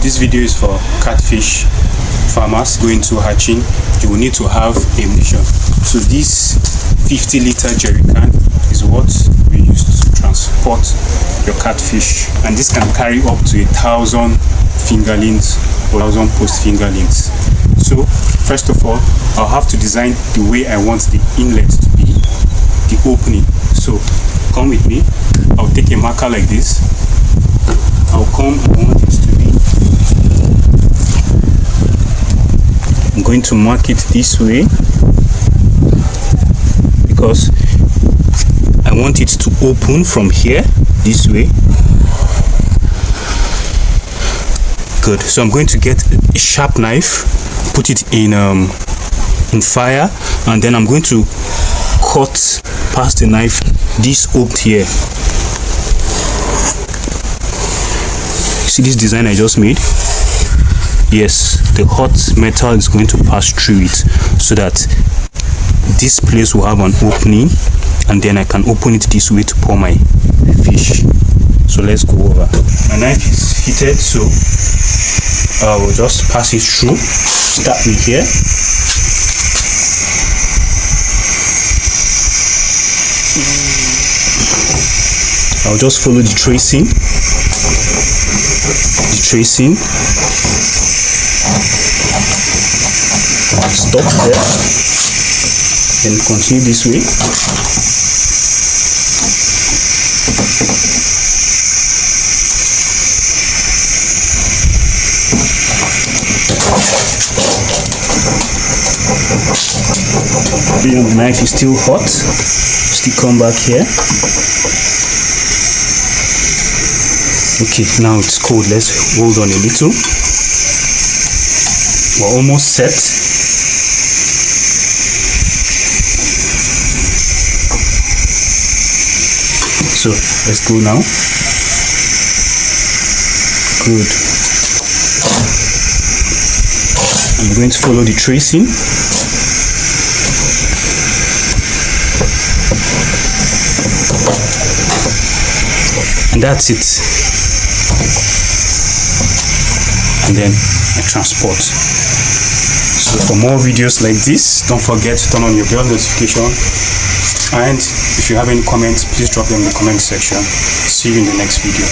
This video is for catfish farmers going to hatching. You will need to have a mission. So this 50-liter jerry can is what we use to transport your catfish, and this can carry up to 1,000 fingerlings or 1,000 post fingerlings. So first of all, I'll have to design the way I want the inlet to be, the opening. So come with me. I'll take a marker like this. I want it to be, I'm going to mark it this way because I want it to open from here this way. Good. So I'm going to get a sharp knife, put it in fire, and then I'm going to cut past the knife this open here. See this design I just made? Yes, the hot metal is going to pass through it so that this place will have an opening, and then I can open it this way to pour my fish. So let's go over. My knife is heated, so I will just pass it through. Start with here. I'll just follow the tracing. Stop there, then continue this way. The knife is still hot. Still come back here. Okay, now it's cold. Let's hold on a little. We're almost set. So let's go now. Good. I'm going to follow the tracing. And that's it. And then I transport. So for more videos like this, don't forget to turn on your bell notification, and if you have any comments, please drop them in the comment section. See you in the next video.